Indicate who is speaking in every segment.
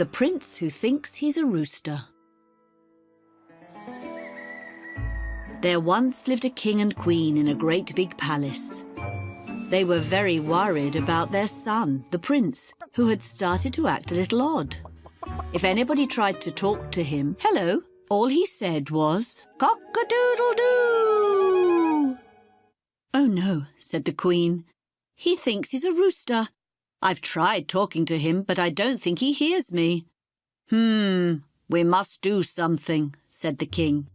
Speaker 1: The Prince Who Thinks He's a Rooster. There once lived a king and queen in a great big palace. They were very worried about their son, the prince, who had started to act a little odd. If anybody tried to talk to him, hello, all he said was, cock-a-doodle-doo! Oh no, said the queen. He thinks he's a rooster. I've tried talking to him, but I don't think he hears me. We must do something, said the king.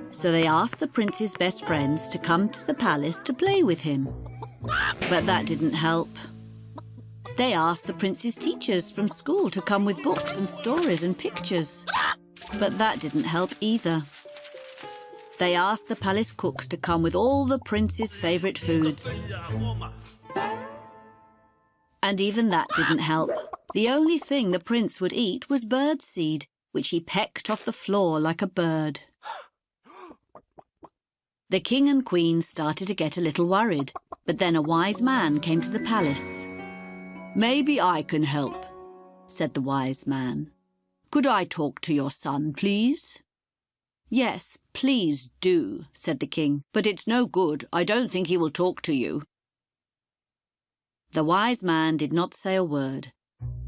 Speaker 1: So they asked the prince's best friends to come to the palace to play with him. But that didn't help. They asked the prince's teachers from school to come with books and stories and pictures. But that didn't help either. They asked the palace cooks to come with all the prince's favourite foods. And even that didn't help. The only thing the prince would eat was birdseed, which he pecked off the floor like a bird. The king and queen started to get a little worried, but then a wise man came to the palace. "Maybe I can help," said the wise man. "Could I talk to your son, please?" "Yes, please do," said the king, "but it's no good. I don't think he will talk to you." The wise man did not say a word,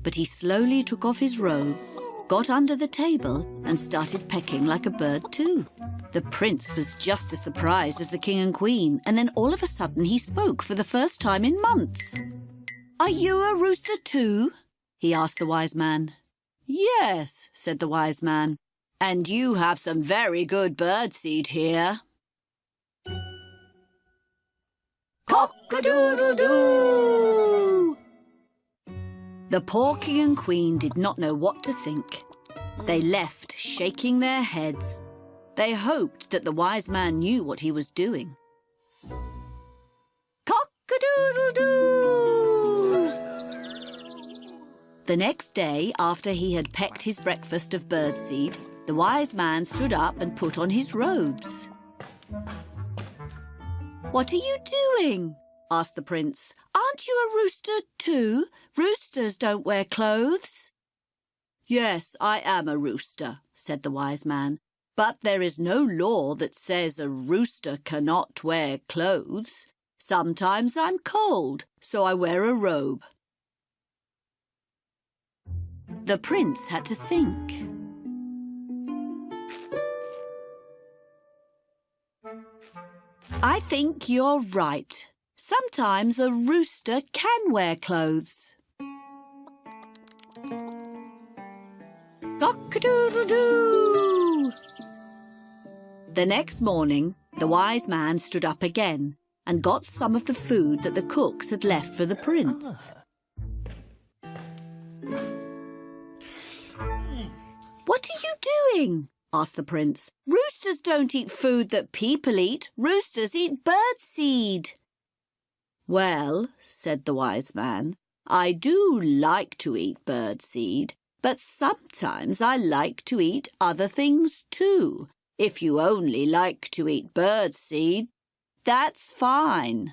Speaker 1: but he slowly took off his robe, got under the table, and started pecking like a bird too. The prince was just as surprised as the king and queen, and then all of a sudden he spoke for the first time in months. "Are you a rooster too?" he asked the wise man. "Yes," said the wise man, "and you have some very good birdseed here." Cock-a-doodle-doo! The poor king and queen did not know what to think. They left, shaking their heads. They hoped that the wise man knew what he was doing. Cock-a-doodle-doo! The next day, after he had pecked his breakfast of birdseed, the wise man stood up and put on his robes. "What are you doing?" asked the prince. "Aren't you a rooster too? Roosters don't wear clothes." "Yes, I am a rooster," said the wise man. "But there is no law that says a rooster cannot wear clothes. Sometimes I'm cold, so I wear a robe." The prince had to think. "I think you're right. Sometimes a rooster can wear clothes." Cock-a-doodle-doo! The next morning, the wise man stood up again and got some of the food that the cooks had left for the prince. "What are you doing?" asked the prince. "Roosters don't eat food that people eat. Roosters eat birdseed." "Well," said the wise man, "I do like to eat birdseed, but sometimes I like to eat other things too. If you only like to eat birdseed, that's fine."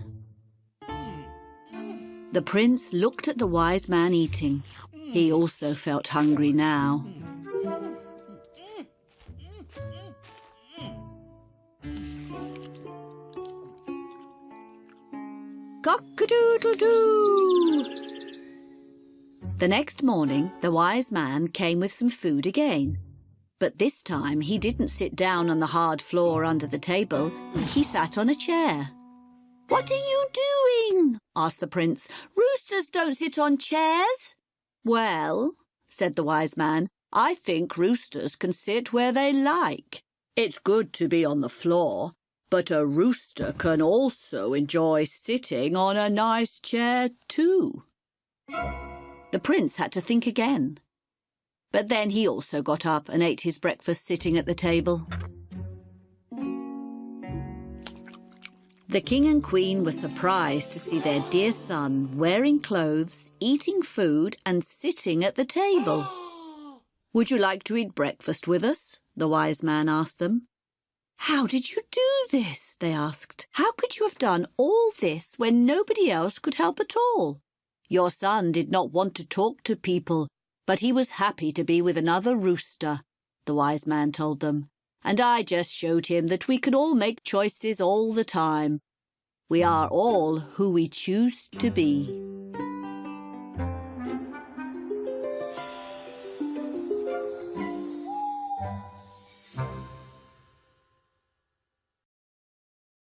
Speaker 1: The prince looked at the wise man eating. He also felt hungry now. Cock-a-doodle-doo! The next morning, the wise man came with some food again. But this time he didn't sit down on the hard floor under the table. He sat on a chair. "What are you doing?" asked the prince. "Roosters don't sit on chairs." "Well," said the wise man, "I think roosters can sit where they like. It's good to be on the floor, but a rooster can also enjoy sitting on a nice chair too." The prince had to think again. But then he also got up and ate his breakfast sitting at the table. The king and queen were surprised to see their dear son wearing clothes, eating food, and sitting at the table. "Would you like to eat breakfast with us?" the wise man asked them. "How did you do this?" they asked. "How could you have done all this when nobody else could help at all? Your son did not want to talk to people, But he was happy to be with another rooster, the wise man told them, and I just showed him that we can all make choices all the time. We are all who we choose to be.